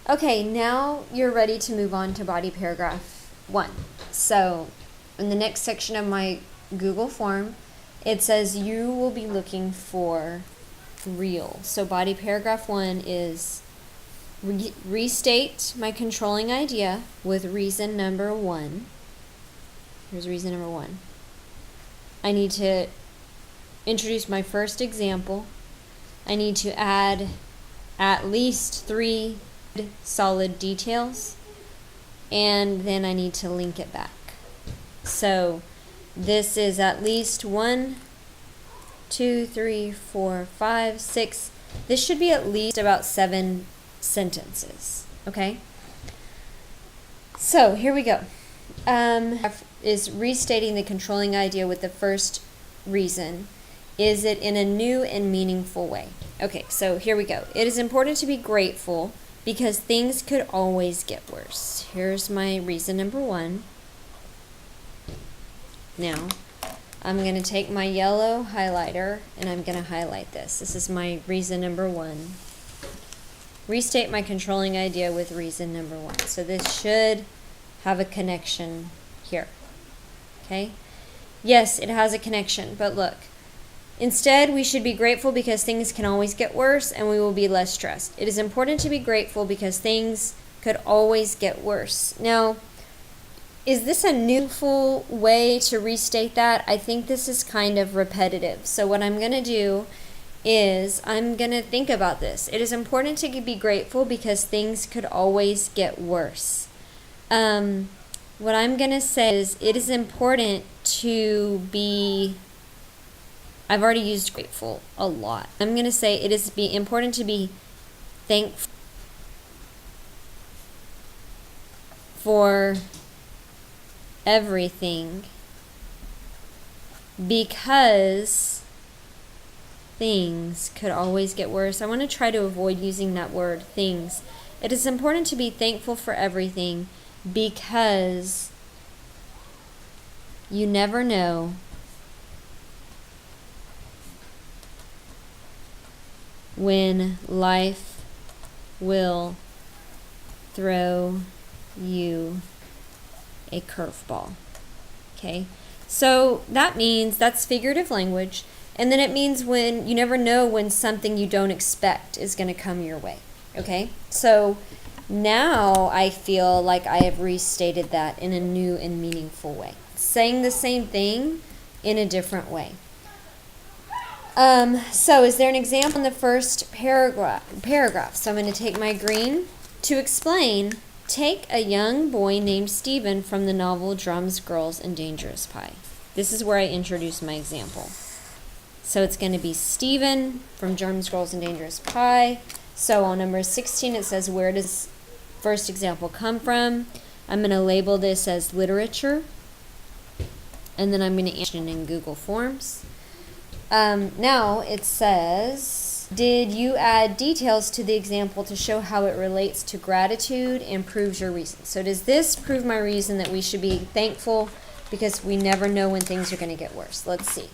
Okay, now you're ready to move on to body paragraph 1. So, in the next section of my Google form, it says you will be looking for real. So, body paragraph 1 is restate my controlling idea with reason number 1. Here's reason number 1. I need to introduce my first example. I need to add at least 3 solid details, and then I need to link it back. So this is at least 1, 2, 3, 4, 5, 6. This should be at least about 7 sentences. Okay? So here we go. Is restating the controlling idea with the first reason. Is it in a new and meaningful way? Okay, so here we go. It is important to be grateful because things could always get worse. Here's my reason number 1. Now, I'm going to take my yellow highlighter and I'm going to highlight this. This is my reason number 1. Restate my controlling idea with reason number 1. So this should have a connection here. Okay? Yes, it has a connection, but look. Instead, we should be grateful because things can always get worse and we will be less stressed. It is important to be grateful because things could always get worse. Now, is this a newful way to restate that? I think this is kind of repetitive. So what I'm going to do is I'm going to think about this. It is important to be grateful because things could always get worse. What I'm going to say is it is important to be... I've already used grateful a lot. I'm going to say it is important to be thankful for everything because things could always get worse. I want to try to avoid using that word, things. It is important to be thankful for everything because you never know when life will throw you a curveball. Okay? So that means that's figurative language, and then it means when you never know when something you don't expect is going to come your way. Okay? So now I feel like I have restated that in a new and meaningful way. Saying the same thing in a different way. So is there an example in the first paragraph? So I'm going to take my green. To explain, take a young boy named Stephen from the novel Drums, Girls, and Dangerous Pie. This is where I introduce my example. So it's going to be Stephen from Drums, Girls, and Dangerous Pie. So on number 16 it says, where does first example come from? I'm going to label this as literature. And then I'm going to answer it in Google Forms. Now it says, did you add details to the example to show how it relates to gratitude and proves your reason? So does this prove my reason that we should be thankful because we never know when things are going to get worse? Let's see.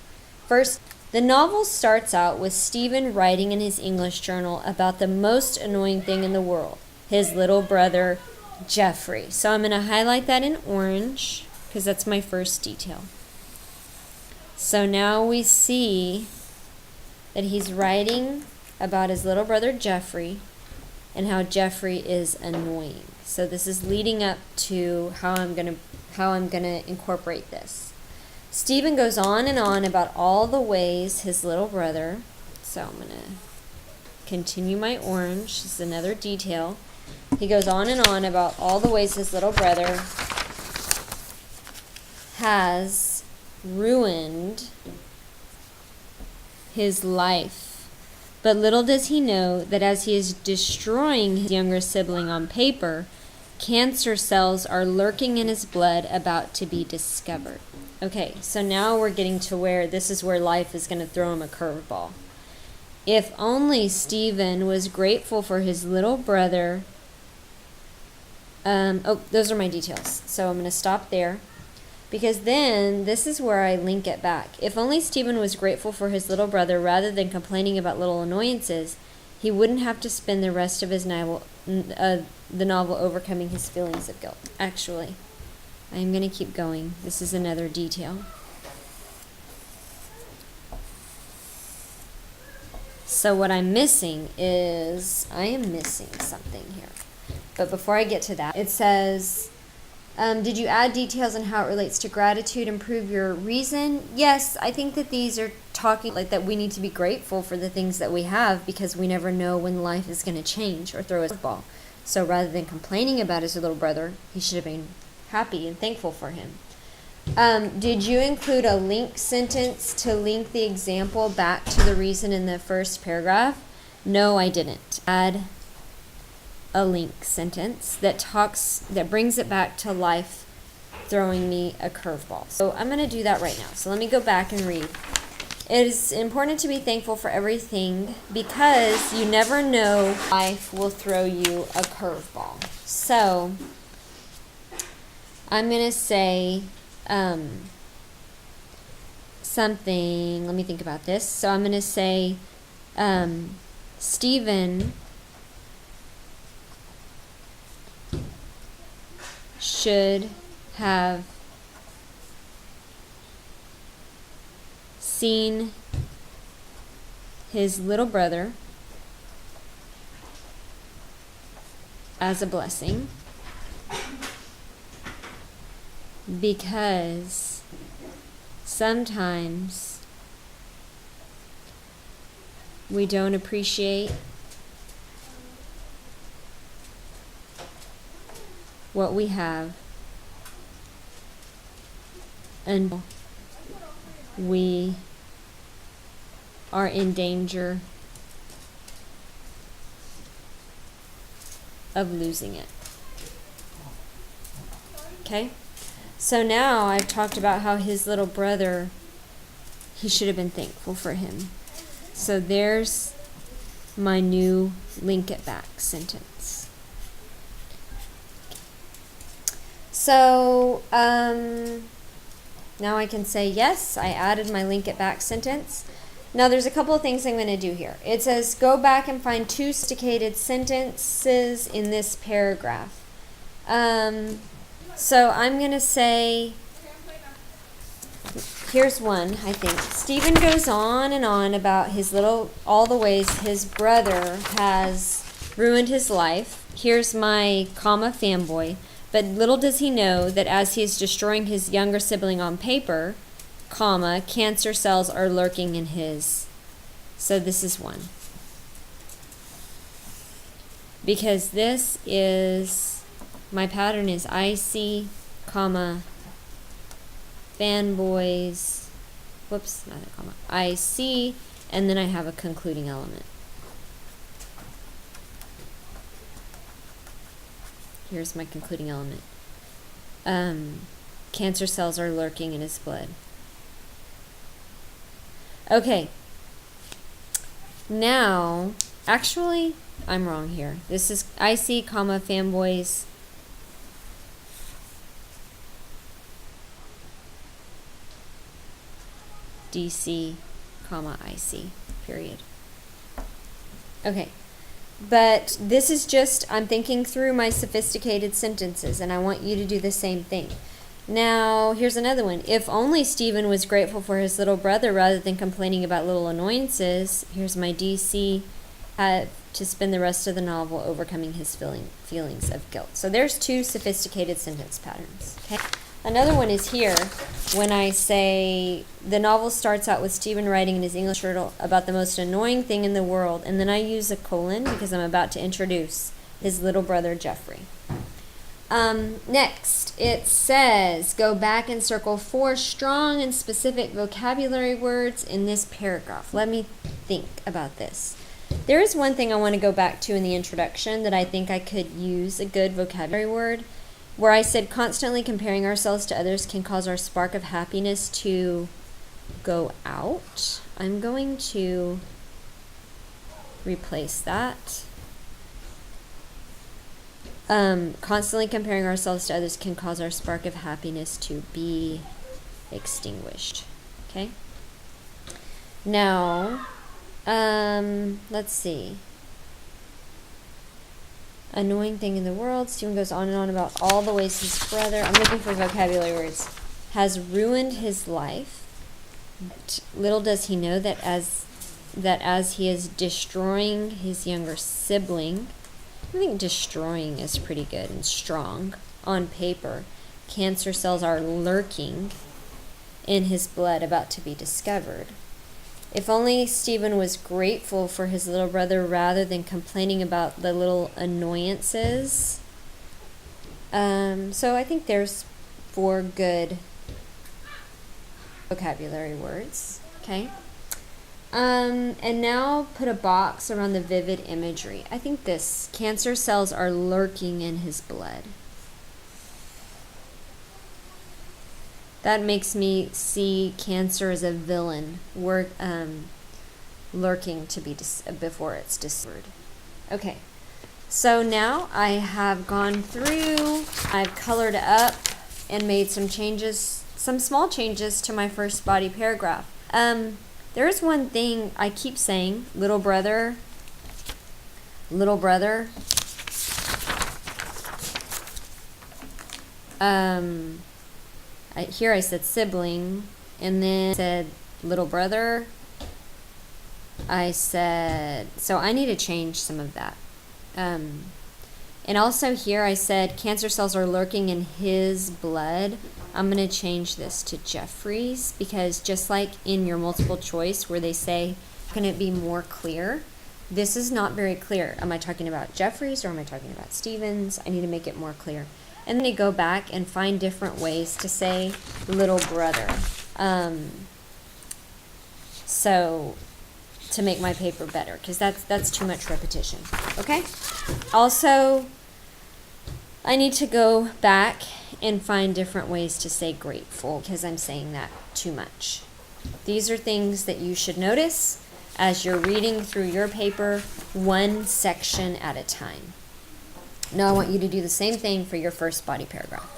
First, the novel starts out with Stephen writing in his English journal about the most annoying thing in the world, his little brother, Jeffrey. So I'm going to highlight that in orange because that's my first detail. So now we see that he's writing about his little brother Jeffrey and how Jeffrey is annoying. So this is leading up to how I'm gonna incorporate this. Stephen goes on and on about all the ways his little brother, so I'm gonna continue my orange, this is another detail. He goes on and on about all the ways his little brother has ruined his life. But little does he know that as he is destroying his younger sibling on paper, cancer cells are lurking in his blood about to be discovered. Okay, so now we're getting to where this is where life is going to throw him a curveball. If only Stephen was grateful for his little brother. Those are my details. So I'm going to stop there. Because then, this is where I link it back. If only Stephen was grateful for his little brother rather than complaining about little annoyances, he wouldn't have to spend the rest of his the novel Overcoming His Feelings of Guilt. Actually, I am going to keep going. This is another detail. So what I'm missing is, I am missing something here. But before I get to that, it says, did you add details on how it relates to gratitude, improve your reason? Yes, I think that these are talking like that we need to be grateful for the things that we have, because we never know when life is going to change or throw us a ball. So rather than complaining about his little brother, he should have been happy and thankful for him. Did you include a link sentence to link the example back to the reason in the first paragraph? No, I didn't. Add a link sentence that brings it back to life throwing me a curveball. So I'm going to do that right now. So let me go back and read. It is important to be thankful for everything, because you never know life will throw you a curveball. So I'm going to say something. Let me think about this. So I'm going to say Stephen should have seen his little brother as a blessing, because sometimes we don't appreciate what we have, and we are in danger of losing it. Okay? So now I've talked about how his little brother, he should have been thankful for him. So there's my new link it back sentence. So now I can say, yes, I added my link it back sentence. Now there's a couple of things I'm going to do here. It says, go back and find two sophisticated sentences in this paragraph. So I'm going to say, here's one, I think. Stephen goes on and on about all the ways his brother has ruined his life. Here's my fanboy. But little does he know that as he is destroying his younger sibling on paper, cancer cells are lurking in his. So this is one. Because this is, my pattern is IC, fanboys, whoops, not a comma, IC, and then I have a concluding element. Here's my concluding element. Cancer cells are lurking in his blood. Okay. Now, actually, I'm wrong here. This is IC, fanboys. DC, IC, period. Okay. But this is just, I'm thinking through my sophisticated sentences, and I want you to do the same thing. Now, here's another one. If only Stephen was grateful for his little brother rather than complaining about little annoyances. Here's my DC, to spend the rest of the novel overcoming his feelings of guilt. So there's two sophisticated sentence patterns. Okay. Another one is here when I say the novel starts out with Stephen writing in his English journal about the most annoying thing in the world, and then I use a colon because I'm about to introduce his little brother Jeffrey. Next, it says, go back and circle 4 strong and specific vocabulary words in this paragraph. Let me think about this. There is one thing I want to go back to in the introduction that I think I could use a good vocabulary word, where I said constantly comparing ourselves to others can cause our spark of happiness to go out. I'm going to replace that. Constantly comparing ourselves to others can cause our spark of happiness to be extinguished. Okay? Now, let's see. annoying thing in the world. Stephen goes on and on about all the ways his brother, I'm looking for vocabulary words, has ruined his life. Little does he know that as he is destroying his younger sibling, I think destroying is pretty good and strong on paper. Cancer cells are lurking in his blood, about to be discovered. If only Stephen was grateful for his little brother rather than complaining about the little annoyances. So I think there's 4 good vocabulary words. Okay. And now put a box around the vivid imagery. I think this, cancer cells are lurking in his blood. That makes me see cancer as a villain, lurking to be before it's discovered. Okay, so now I have gone through, I've colored up and made some changes, some small changes to my first body paragraph. There is one thing I keep saying, little brother. Here I said sibling, and then I said little brother. So I need to change some of that. And also here I said cancer cells are lurking in his blood. I'm going to change this to Jeffrey's, because just like in your multiple choice where they say, can it be more clear? This is not very clear. Am I talking about Jeffrey's or am I talking about Stephen's? I need to make it more clear. And then you go back and find different ways to say little brother. So to make my paper better, because that's too much repetition. Okay? Also, I need to go back and find different ways to say grateful, because I'm saying that too much. These are things that you should notice as you're reading through your paper, one section at a time. Now I want you to do the same thing for your first body paragraph.